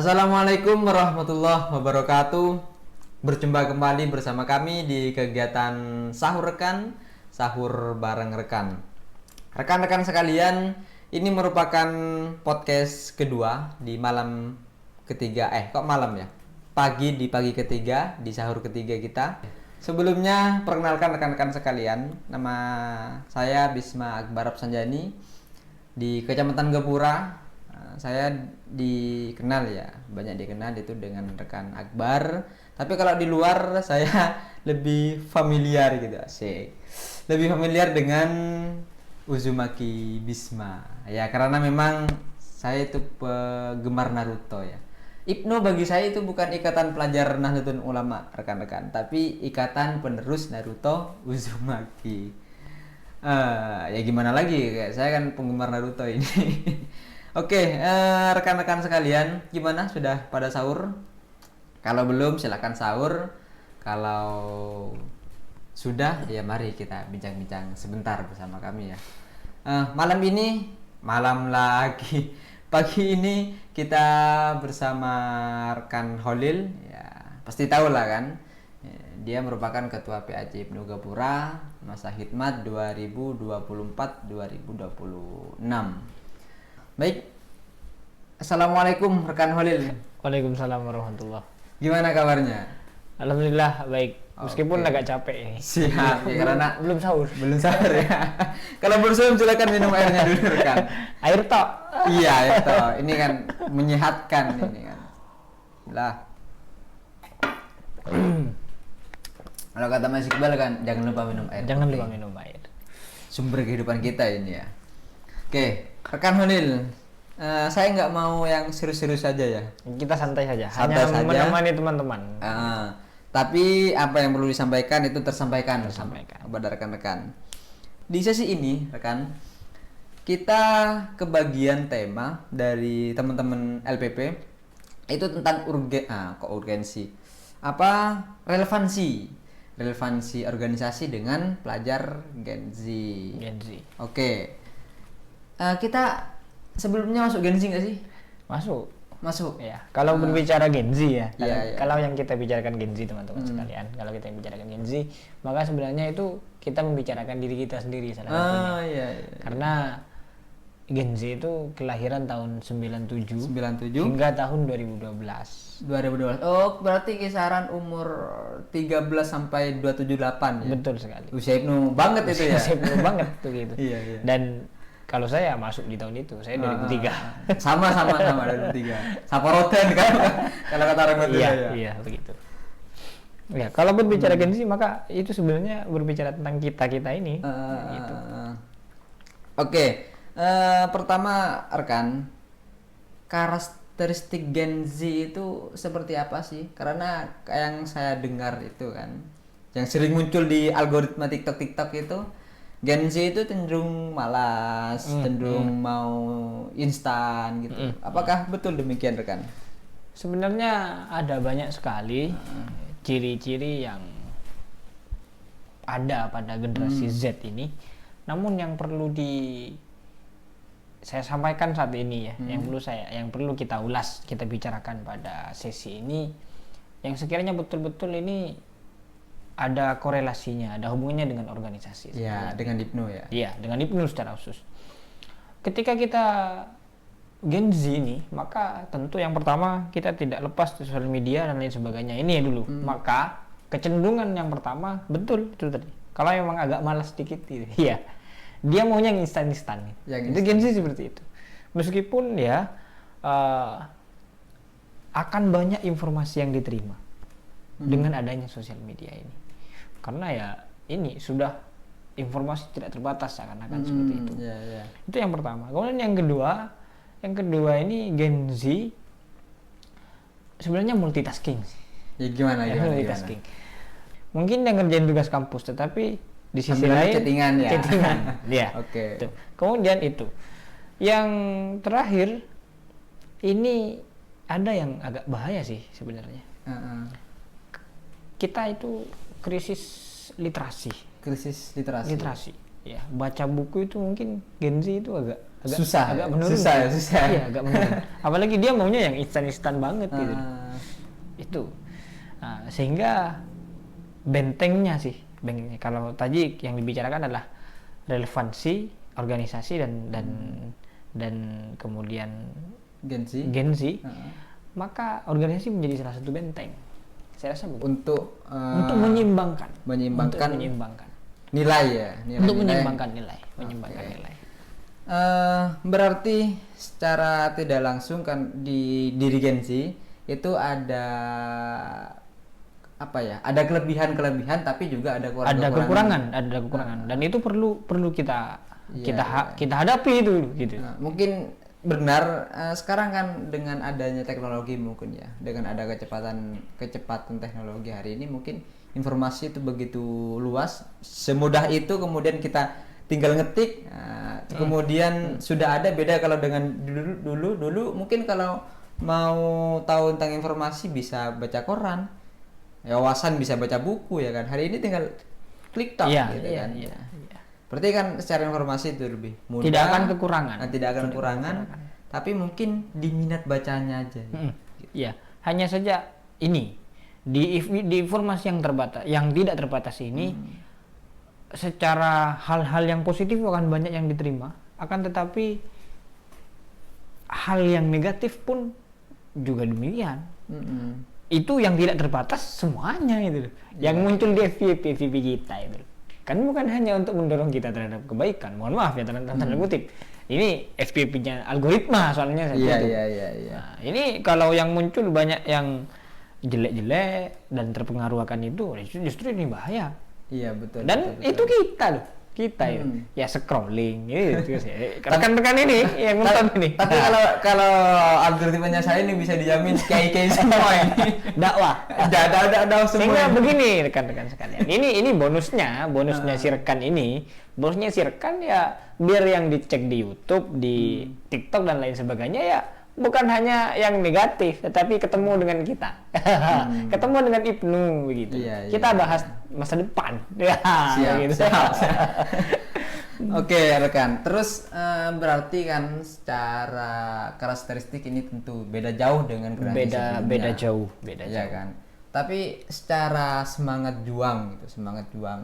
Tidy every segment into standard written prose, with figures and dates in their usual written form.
Assalamualaikum warahmatullahi wabarakatuh. Berjumpa kembali bersama kami di kegiatan sahur rekan, sahur bareng rekan. Rekan-rekan sekalian, ini merupakan podcast kedua di malam ketiga. Kok malam ya? Pagi ketiga, di sahur ketiga kita. Sebelumnya perkenalkan rekan-rekan sekalian, nama saya Bisma Akbar Sanjani di Kecamatan Gapura. Saya banyak dikenal itu dengan rekan Akbar. Tapi kalau di luar saya lebih familiar gitu, asik. Lebih familiar dengan Uzumaki Bisma. Ya karena memang saya itu penggemar Naruto ya. Ibnu bagi saya itu bukan ikatan pelajar Nahdlatul Ulama rekan-rekan, tapi ikatan penerus Naruto Uzumaki. Ya gimana lagi, kayak saya kan penggemar Naruto ini. Oke, rekan-rekan sekalian, gimana sudah pada sahur? Kalau belum silahkan sahur. Kalau sudah ya mari kita bincang-bincang sebentar bersama kami ya. Malam lagi. Pagi ini kita bersama rekan Holil ya, pasti tahu lah kan. Dia merupakan ketua PAJ Ibnu Gapura masa khidmat 2024-2026. Baik. Assalamualaikum rekan Holil. Waalaikumsalam warahmatullah. Gimana kabarnya? Alhamdulillah baik. Meskipun agak capek ini. Siap, ya, karena belum sahur. Belum sahur ya. Kalau bersahur silakan minum airnya dulu rekan. Air tok. Iya, air tok. Ini kan menyehatkan ini kan. Lah. Kalau kata Mas Iqbal kan jangan lupa minum air. Jangan lupa minum air. Sumber kehidupan kita ini ya. Oke, rekan Holil. Saya nggak mau yang serius-serius saja ya. Kita santai saja. Santai hanya saja. menemani teman-teman. Tapi apa yang perlu disampaikan itu tersampaikan kepada rekan-rekan. Di sesi ini, rekan, kita kebagian tema dari teman-teman LPP itu tentang urgensi. Relevansi organisasi dengan pelajar Gen Z. Oke. Kita sebelumnya masuk Gen Z nggak sih? Masuk. Ya. Kalau berbicara Gen Z ya. Kalau yang kita bicarakan Gen Z teman-teman sekalian, kalau kita bicarakan Gen Z, maka sebenarnya itu kita membicarakan diri kita sendiri salah satunya. Karena Gen Z itu kelahiran tahun 97 hingga tahun 2012. Oh, berarti kisaran umur 13 sampai 278 ya. Betul sekali. Usia Ibnu banget itu ya. Usia Ibnu banget tuh gitu. Iya. Dan kalau saya masuk di tahun itu, saya 2003. Sama 2003. Saporoten kan kalau kata orang betul ya. Iya, begitu. Ya, kalau berbicara Gen Z maka itu sebenarnya berbicara tentang kita ini. Gitu. Oke. Pertama rekan, karakteristik Gen Z itu seperti apa sih? Karena yang saya dengar itu kan, yang sering muncul di algoritma TikTok itu, Gen Z itu cenderung malas, cenderung mau instan gitu. Apakah betul demikian rekan? Sebenarnya ada banyak sekali ciri-ciri yang ada pada generasi Z ini. Namun yang perlu saya sampaikan saat ini ya, yang perlu kita ulas, kita bicarakan pada sesi ini, yang sekiranya betul-betul ini ada korelasinya, ada hubungannya dengan organisasi. Ya, dengan Ibnu ya. Iya, dengan Ibnu secara khusus. Ketika kita Gen Z ini, maka tentu yang pertama kita tidak lepas sosial media dan lain sebagainya. Ini ya dulu. Maka kecenderungan yang pertama betul itu tadi. Kalau memang agak malas sedikit gitu. Iya. Dia maunya yang instan-instan. Itu Gen Z seperti itu. Meskipun ya akan banyak informasi yang diterima dengan adanya sosial media ini. Karena ya ini sudah informasi tidak terbatas seakan-akan seperti itu. Itu yang pertama. Kemudian yang kedua ini Gen Z sebenarnya multitasking. Ya gimana? Multitasking. Mungkin dia ngerjain tugas kampus, tetapi di sisi lain chattingan. Ya. Oke. Kemudian itu. Yang terakhir ini ada yang agak bahaya sih sebenarnya. Kita itu krisis literasi. ya baca buku itu mungkin Gen Z itu agak Susah, agak ya? menurun. Susah, ya? Susah. Iya, agak menurun. Apalagi dia maunya yang instan banget gitu. Itu. Nah, sehingga bentengnya kalau tadi yang dibicarakan adalah relevansi organisasi dan kemudian Gen Z, maka organisasi menjadi salah satu benteng. Saya rasa untuk menyeimbangkan nilai ya, menyeimbangkan nilai. Berarti secara tidak langsung kan di diri Gen Z itu ada apa ya? Ada kelebihan tapi juga ada kekurangan. Ada kekurangan dan itu perlu kita hadapi itu gitu. Mungkin benar sekarang kan dengan adanya teknologi mungkin ya, dengan ada kecepatan teknologi hari ini mungkin informasi itu begitu luas, semudah itu kemudian kita tinggal ngetik, kemudian sudah ada. Beda kalau dengan dulu mungkin kalau mau tahu tentang informasi bisa baca koran, ya, wawasan bisa baca buku ya kan. Hari ini tinggal klik tok gitu kan. Iya. Berarti kan secara informasi itu lebih mudah. Tidak akan kekurangan. Tapi mungkin di minat bacanya aja. Iya, hanya saja ini di informasi yang tidak terbatas ini, secara hal-hal yang positif akan banyak yang diterima, akan tetapi hal yang negatif pun juga demikian. Itu yang tidak terbatas semuanya itu, yang muncul di FYP kita itu. Kan bukan hanya untuk mendorong kita terhadap kebaikan, mohon maaf ya tanda kutip. Ini FYP-nya algoritma soalnya Iya. Nah, ini kalau yang muncul banyak yang jelek-jelek dan terpengaruh akan itu, justru ini bahaya. Iya, betul. Dan betul. Itu kita ya scrolling gitu sih. Rekan-rekan ini yang nonton ini. Tapi kalau algoritmanya saya ini bisa dijamin kiai semua ini. Dakwah. Dakwah semua. Sehingga begini rekan-rekan sekalian. Ini bonusnya si rekan ini. Bonusnya si rekan ya biar yang dicek di YouTube, di TikTok dan lain sebagainya ya bukan hanya yang negatif, tetapi ketemu dengan kita, ketemu dengan Ibnu begitu. Iya, kita bahas masa depan. Siap. Oke rekan. Terus berarti kan secara karakteristik ini tentu beda jauh dengan generasi sebelumnya. Beda jauh. Kan. Tapi secara semangat juang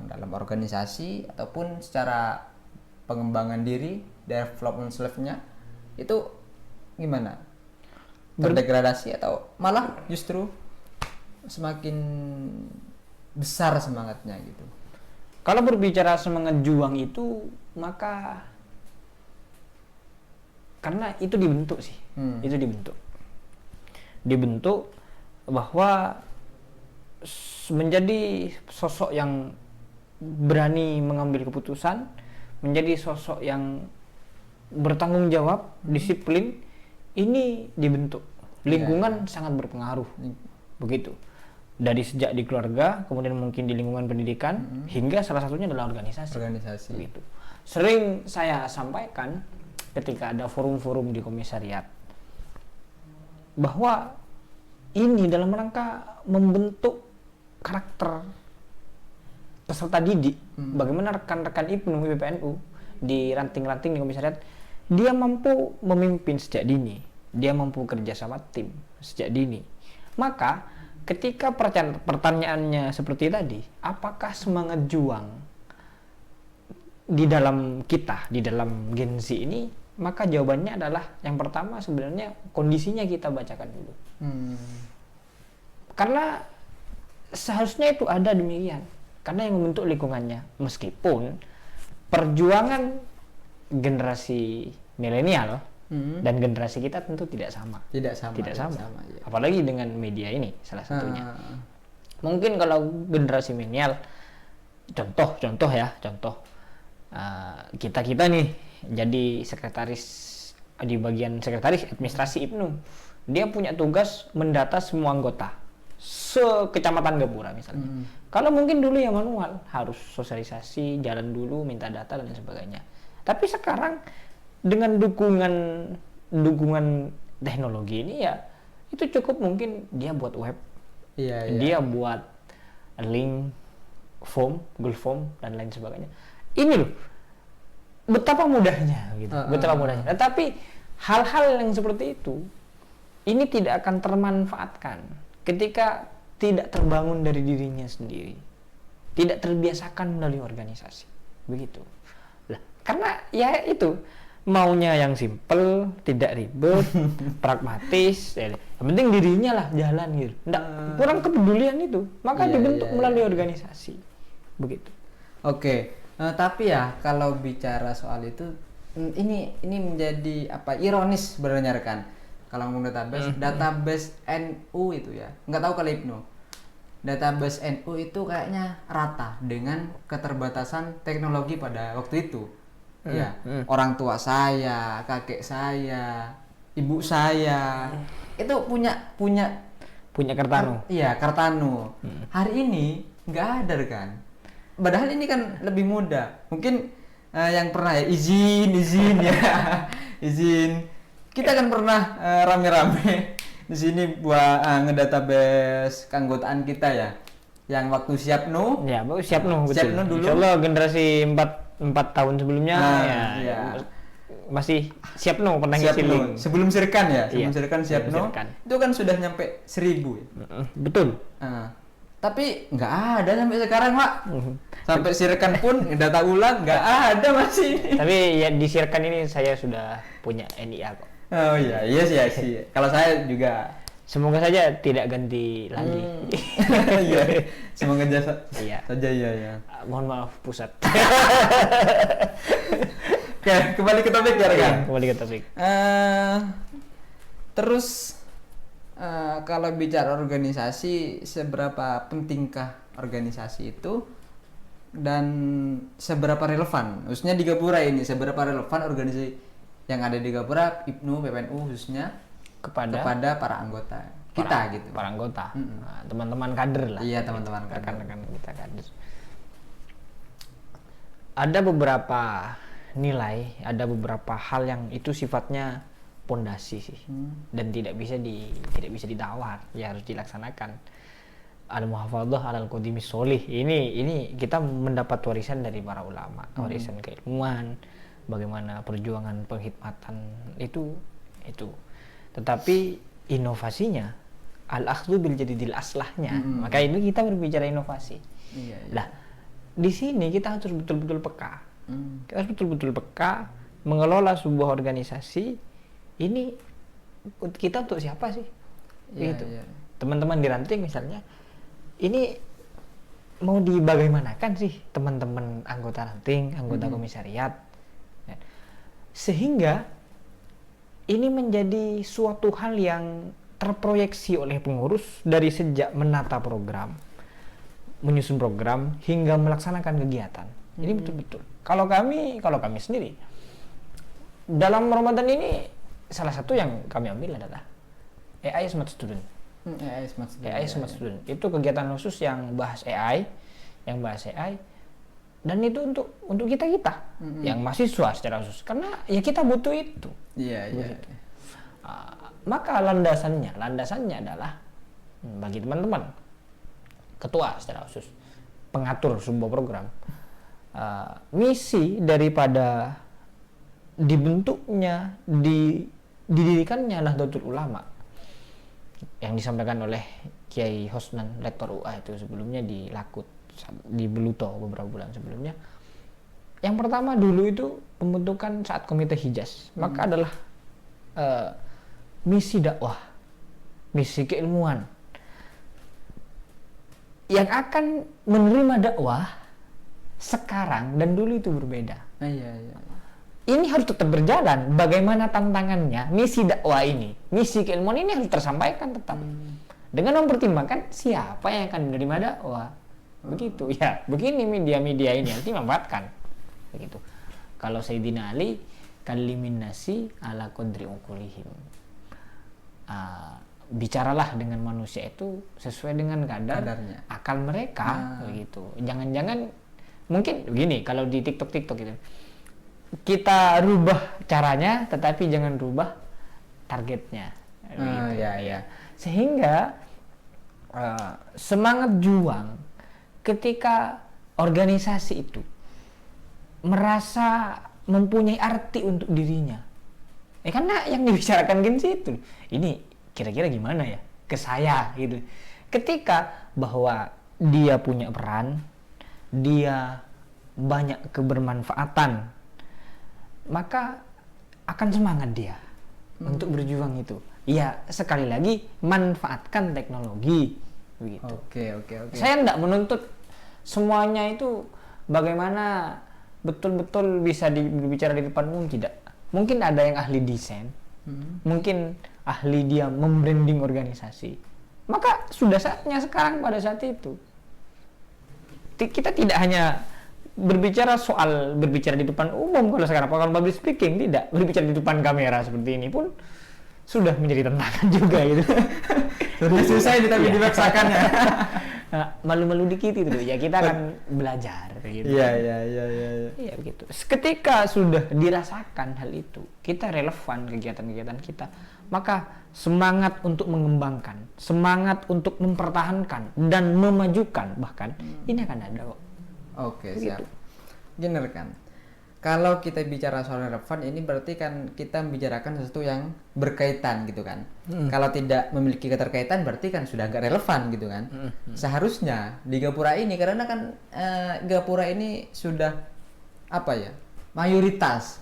dalam organisasi ataupun secara pengembangan diri, development self-nya itu gimana? Terdegradasi atau malah justru semakin besar semangatnya gitu? Kalau berbicara semangat juang itu, maka karena itu dibentuk sih, itu dibentuk bahwa menjadi sosok yang berani mengambil keputusan, menjadi sosok yang bertanggung jawab, disiplin. Ini dibentuk, lingkungan sangat berpengaruh, begitu. Dari sejak di keluarga, kemudian mungkin di lingkungan pendidikan, hingga salah satunya adalah organisasi. Begitu. Sering saya sampaikan ketika ada forum-forum di komisariat, bahwa ini dalam rangka membentuk karakter peserta didik, bagaimana rekan-rekan Ibnu PPNU di ranting-ranting di komisariat, dia mampu memimpin sejak dini, dia mampu kerja sama tim sejak dini. Maka ketika pertanyaannya seperti tadi, apakah semangat juang di dalam kita, di dalam Gen Z ini? Maka jawabannya adalah yang pertama sebenarnya kondisinya kita bacakan dulu. Karena seharusnya itu ada demikian, karena yang membentuk lingkungannya. Meskipun perjuangan generasi milenial dan generasi kita tentu tidak sama. Tidak sama. Ya. Apalagi dengan media ini salah satunya. Mungkin kalau generasi milenial, contoh kita nih jadi sekretaris di bagian sekretaris administrasi Ibnu, dia punya tugas mendata semua anggota sekecamatan Gapura misalnya. Kalau mungkin dulu ya manual, harus sosialisasi, jalan dulu, minta data dan sebagainya. Tapi sekarang dengan dukungan teknologi ini ya itu cukup, mungkin dia buat web, dia buat link form, Google Form dan lain sebagainya. Ini loh betapa mudahnya gitu, betapa mudahnya. Tetapi hal-hal yang seperti itu ini tidak akan termanfaatkan ketika tidak terbangun dari dirinya sendiri, tidak terbiasakan melalui organisasi, begitu. Lah, karena ya itu maunya yang simple, tidak ribet, pragmatis, ya, yang penting dirinya lah jalan gitu. Nggak, kurang kepedulian itu, maka dibentuk melalui organisasi, begitu. Oke, tapi ya kalau bicara soal itu, ini menjadi apa ironis sebenarnya rekan. Kalau ngomong database NU itu ya, nggak tahu kalau Ibnu. Database NU itu kayaknya rata dengan keterbatasan teknologi pada waktu itu. Ya, orang tua saya, kakek saya, ibu saya itu punya Kartano. Iya, Kartano. Hari ini nggak ada kan. Padahal ini kan lebih mudah. Mungkin yang pernah ya izin ya, izin. Kita kan pernah rame-rame di sini buat ngedatabase keanggotaan kita ya. Yang waktu Siapno. Ya, Siapno betul. Siapno dulu. Insyaallah generasi 4 tahun sebelumnya masih Siapno pernah ngisi link. Sebelum Sirkan ya, Sirkan Siapno. Itu kan sudah nyampe 1000 ya. Betul. Tapi nggak ada sampai sekarang, Pak. Sampai Sirkan pun data ulang nggak ada masih. Tapi ya di Sirkan ini saya sudah punya NIA kok. Oh iya sih. Kalau saya juga. Semoga saja tidak ganti lagi. Iya. Semoga saja ya. Mohon maaf pusat. Oke, kembali ke topik ya rekan. Kembali ke topik. Terus kalau bicara organisasi, seberapa pentingkah organisasi itu dan seberapa relevan? Khususnya di Gapura ini, seberapa relevan organisasi yang ada di Gapura, Ibnu, PPNU khususnya kepada para anggota kita gitu. Para anggota, teman-teman kader lah. Iya, teman-teman kader. Rekan-rekan kita kader. Ada beberapa nilai, ada beberapa hal yang itu sifatnya pondasi sih, dan tidak bisa ditawar, ya harus dilaksanakan. Al-muhafadzah alal qadimis sholih. Ini kita mendapat warisan dari para ulama, warisan keilmuan, bagaimana perjuangan penghikmatan itu. Tetapi inovasinya al-akhdhu bil jadidil aslahnya. Maka ini kita berbicara inovasi. Iya. Lah, di sini kita harus betul-betul peka. Kita harus betul-betul peka mengelola sebuah organisasi. Ini kita untuk siapa sih? Gitu. Iya. Teman-teman di ranting misalnya, ini mau dibagaimanakan sih teman-teman anggota ranting, anggota komisariat, sehingga ini menjadi suatu hal yang terproyeksi oleh pengurus dari sejak menata program, menyusun program hingga melaksanakan kegiatan. Ini betul-betul. Kalau kami sendiri dalam Ramadan ini salah satu yang kami ambil adalah AI Smart Student. AI Smart Student. Itu kegiatan khusus yang bahas AI, dan itu untuk kita yang mahasiswa secara khusus, karena ya kita butuh itu. Iya. Maka landasannya adalah bagi teman-teman ketua secara khusus, pengatur sebuah program, misi daripada dibentuknya, didirikannya Nahdlatul Ulama yang disampaikan oleh Kiai Hosnan, Rektor UA itu sebelumnya di Lakut, di Beluto beberapa bulan sebelumnya. Yang pertama dulu itu pembentukan saat Komite Hijaz, maka adalah misi dakwah, misi keilmuan yang akan menerima dakwah sekarang dan dulu itu berbeda. Iya. Ini harus tetap berjalan. Bagaimana tantangannya? Misi dakwah ini, misi keilmuan ini harus tersampaikan tetap dengan mempertimbangkan siapa yang akan menerima dakwah. Begitu ya. Begini media-media ini nanti memanfaatkan. Begitu. Kalau Sayyidina Ali kalimin nasi ala qadri uqulihim. Bicaralah dengan manusia itu sesuai dengan kadarnya, akal mereka. Begitu. Jangan-jangan mungkin begini kalau di TikTok gitu. Kita rubah caranya, tetapi jangan rubah targetnya. Iya. Sehingga semangat juang ketika organisasi itu merasa mempunyai arti untuk dirinya. Karena yang dibicarakan Genzi itu, ini kira-kira gimana ya ke saya gitu. Ketika bahwa dia punya peran, dia banyak kebermanfaatan, maka akan semangat dia untuk berjuang itu. Ya sekali lagi manfaatkan teknologi begitu. Oke. Saya tidak menuntut semuanya itu bagaimana betul-betul bisa berbicara di depan umum, tidak. Mungkin ada yang ahli desain, mungkin ahli dia membranding organisasi. Maka sudah saatnya sekarang pada saat itu. Kita tidak hanya berbicara di depan umum kalau sekarang, kalau public speaking tidak, berbicara di depan kamera seperti ini pun sudah menjadi tantangan juga gitu. Sudah susah ini tapi dipaksakan ya. Nah, malu-malu dikit itu ya, kita akan belajar gitu. Iya. Iya begitu. Ketika sudah dirasakan hal itu, kita relevan kegiatan-kegiatan kita, maka semangat untuk mengembangkan, semangat untuk mempertahankan dan memajukan bahkan ini akan ada kok. Oke, Begitu. siap. Gini rekan, kalau kita bicara soal relevan ini berarti kan kita membicarakan sesuatu yang berkaitan gitu kan. Kalau tidak memiliki keterkaitan berarti kan sudah agak relevan gitu kan. Seharusnya di Gapura ini, karena kan Gapura ini sudah apa ya, mayoritas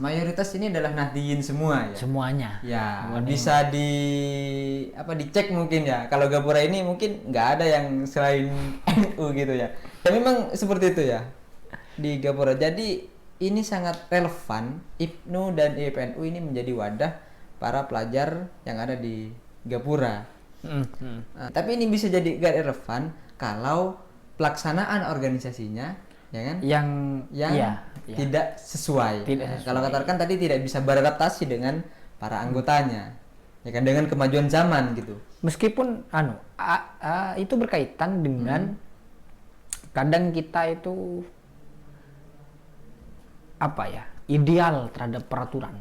ini adalah Nahdliyin semua ya. Semuanya. Ya, bisa dicek mungkin ya. Kalau Gapura ini mungkin nggak ada yang selain NU gitu ya. Ya memang seperti itu ya di Gapura. Jadi ini sangat relevan, IPNU dan IPNU ini menjadi wadah para pelajar yang ada di Gapura. Nah, tapi ini bisa jadi gak relevan kalau pelaksanaan organisasinya ya kan yang tidak sesuai. Kalau katakan tadi tidak bisa beradaptasi dengan para anggotanya, ya kan, dengan kemajuan zaman gitu. Meskipun itu berkaitan dengan kadang kita itu ideal terhadap peraturan.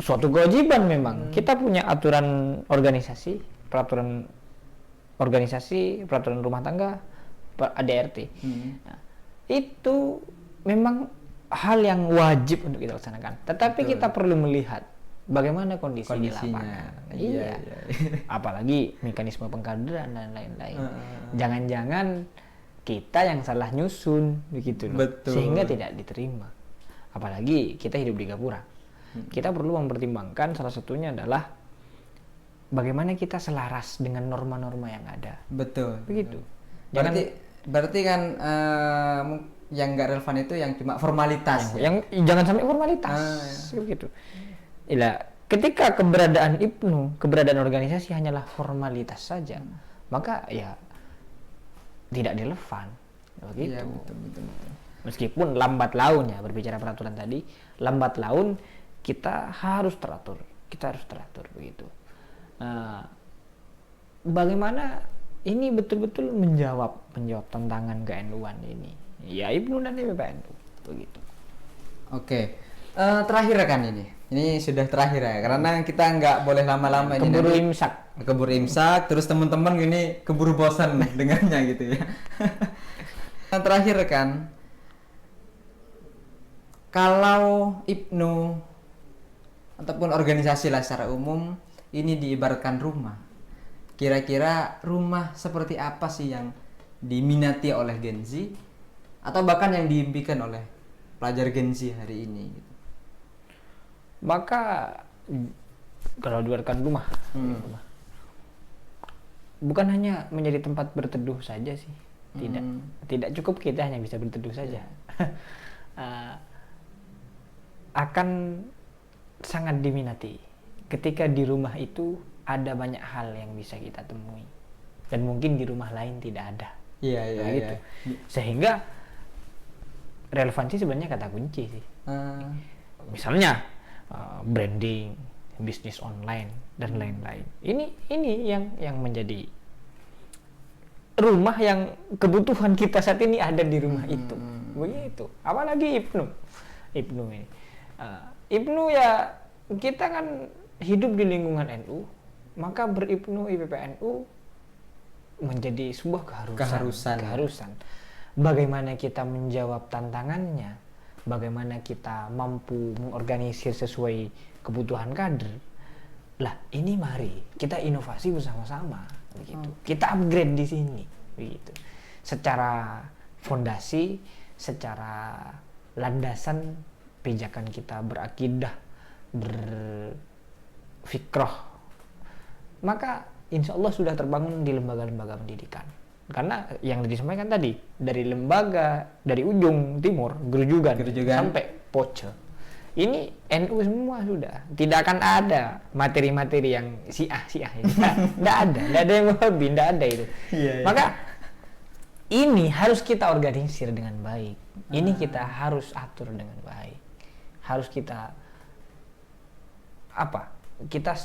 Suatu kewajiban memang. Kita punya aturan organisasi, peraturan rumah tangga, ADRT. Nah, itu memang hal yang wajib untuk kita laksanakan. Tetapi kita perlu melihat bagaimana kondisinya di lapangan. Iya. Apalagi mekanisme pengkaderan dan lain-lain. Jangan-jangan kita yang salah nyusun begitu loh. Betul. Sehingga tidak diterima. Apalagi kita hidup di Gapura. Kita perlu mempertimbangkan salah satunya adalah bagaimana kita selaras dengan norma-norma yang ada. Betul. Begitu. Berarti kan yang nggak relevan itu yang cuma formalitas. Yang jangan sampai formalitas. Begitu. Ketika keberadaan IPNU, keberadaan organisasi hanyalah formalitas saja, maka ya tidak relevan. Begitu. Iya, betul. Meskipun lambat laun ya, berbicara peraturan tadi, lambat laun kita harus teratur begitu. Bagaimana ini betul-betul menjawab tantangan ke-NU-an ini? Ya IPNU dan IPPNU begitu. Oke. Terakhir kan ini sudah terakhir ya, karena kita nggak boleh lama-lama ini. Keburu imsak, terus teman-teman gini keburu bosan dengannya gitu ya. Terakhir kan, kalau IPNU ataupun organisasi lah secara umum ini diibaratkan rumah, kira-kira rumah seperti apa sih yang diminati oleh Gen Z atau bahkan yang diimpikan oleh pelajar Gen Z hari ini gitu? Maka kalau diibaratkan rumah, bukan hanya menjadi tempat berteduh saja sih, tidak cukup kita hanya bisa berteduh saja. Akan sangat diminati ketika di rumah itu ada banyak hal yang bisa kita temui dan mungkin di rumah lain tidak ada. Gitu. Sehingga relevansi sebenarnya kata kunci sih. Misalnya branding, bisnis online dan lain-lain. Ini yang menjadi rumah yang kebutuhan kita saat ini ada di rumah itu. Begitu. Apalagi IPNU ini. IPNU ya, kita kan hidup di lingkungan NU, maka ber-IPNU IPPNU menjadi sebuah keharusan. Bagaimana kita menjawab tantangannya, bagaimana kita mampu mengorganisir sesuai kebutuhan kader. Lah, ini mari kita inovasi bersama-sama begitu. Kita upgrade di sini begitu. Secara fondasi, secara landasan pijakan kita berakidah, berfikroh, maka insya Allah sudah terbangun di lembaga-lembaga pendidikan. Karena yang disampaikan tadi, dari lembaga, dari ujung timur, Gerujugan. Sampai Poce, ini NU semua sudah. Tidak akan ada materi-materi yang Syiah ini. Tidak ada yang Wahabi, tidak ada itu. Maka ini harus kita organisir dengan baik. Ini kita harus atur dengan baik. Harus kita kita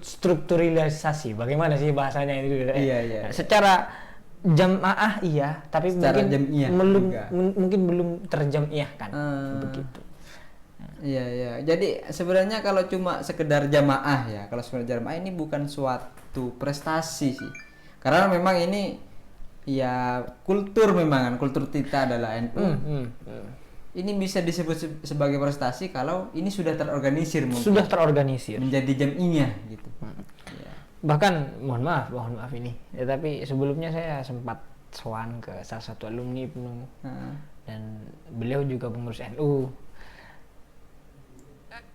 strukturalisasi. Bagaimana sih bahasanya itu? Iya. Secara jamaah iya, tapi secara mungkin belum terjamiahkan begitu. Iya. Jadi sebenarnya kalau cuma sekedar jamaah ya, kalau sekedar jamaah ini bukan suatu prestasi sih. Karena memang ini ya kultur, memang kan kultur kita adalah NU. Ini bisa disebut sebagai prestasi kalau ini sudah terorganisir, menjadi jamiah gitu. Ya. Bahkan mohon maaf ini, tapi sebelumnya saya sempat sowan ke salah satu alumni IPNU dan beliau juga pengurus NU.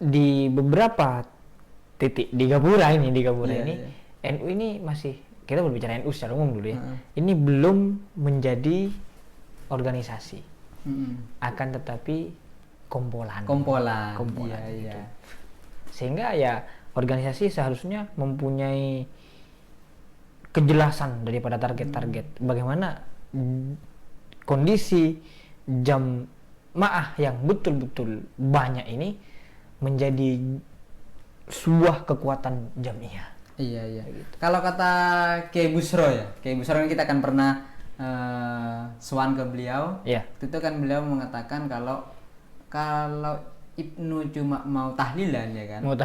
Di beberapa titik di Gapura ini NU ini masih, kita berbicara NU secara umum dulu ya, ini belum menjadi organisasi, akan tetapi kompolan. Gitu. Sehingga ya organisasi seharusnya mempunyai kejelasan daripada target-target bagaimana kondisi jamaah yang betul-betul banyak ini menjadi sebuah kekuatan jamiah. Iya. Gitu. Kalau kata Kiai Busro ini kita akan pernah sowan ke beliau. Iya. Itu kan beliau mengatakan kalau IPNU cuma mau tahlilan ya kan, mau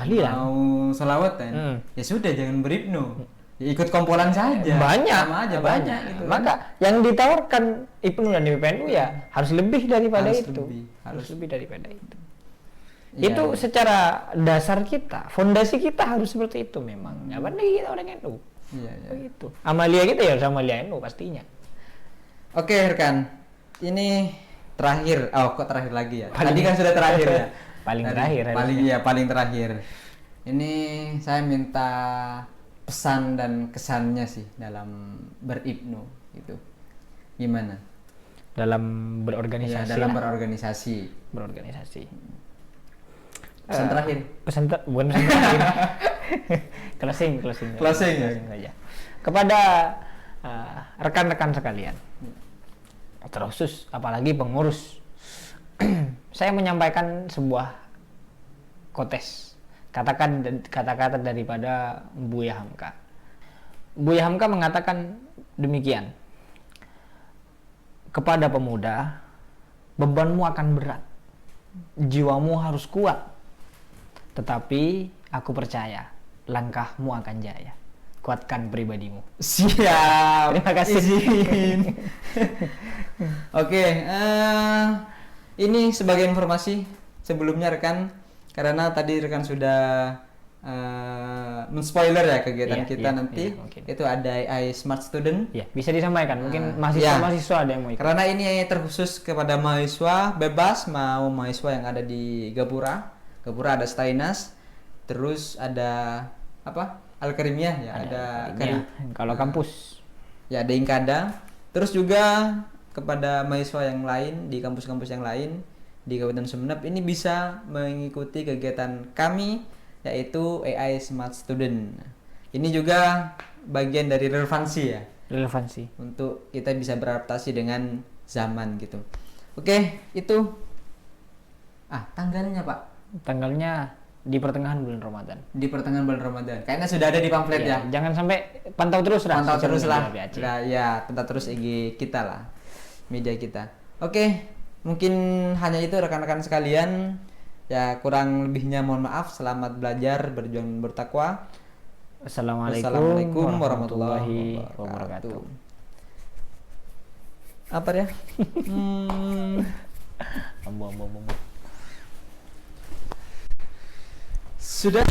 sholawatan, ya sudah jangan berIPNU, ya ikut kompolan saja, sama aja banyak gitu. Maka yang ditawarkan IPNU dan PPNU ya harus lebih daripada itu. Harus lebih daripada itu. Ya, itu secara dasar kita, fondasi kita harus seperti itu memang. Apalagi kita orang NU. Iya. Begitu. Amalia kita ya harus amalia NU pastinya. Oke, rekan. Ini terakhir. Kok terakhir lagi ya? Tadi kan sudah terakhir ya. Paling terakhir. Ini saya minta pesan dan kesannya sih dalam berIPNU itu. Gimana? Dalam berorganisasi. Ya, dalam berorganisasi. Pesan terakhir. Bukan pesan terakhir. Closing saja. Kepada rekan-rekan sekalian, terkhusus apalagi pengurus, saya menyampaikan sebuah kotes, kata-kata daripada Buya Hamka. Buya Hamka mengatakan demikian, kepada pemuda, bebanmu akan berat, jiwamu harus kuat, tetapi aku percaya langkahmu akan jaya. Kuatkan pribadimu. Siap. Terima kasih. Oke, ini sebagai informasi sebelumnya rekan, karena tadi rekan sudah men-spoiler ya kegiatan kita nanti. Itu ada AI Smart Student. Ya, bisa disampaikan. Mungkin mahasiswa ada yang mau ikut. Karena ini terkhusus kepada mahasiswa bebas, mau mahasiswa yang ada di Gapura ada Stainas, terus ada Al-Karimiyah ya, ada kalau kampus ya ada Inkada, terus juga kepada mahasiswa yang lain di kampus-kampus yang lain di Kabupaten Sumeneb ini bisa mengikuti kegiatan kami yaitu AI Smart Student. Ini juga bagian dari relevansi untuk kita bisa beradaptasi dengan zaman gitu. Oke, itu tanggalnya Pak. Tanggalnya di pertengahan bulan Ramadan. Kayaknya sudah ada di pamflet ya. Jangan sampai pantau terus lah. Pantau terus IG kita lah, media kita. Oke, mungkin hanya itu rekan-rekan sekalian. Ya, kurang lebihnya mohon maaf. Selamat belajar, berjuang bertakwa. Assalamualaikum warahmatullahi wabarakatuh. Apa ya? Sudah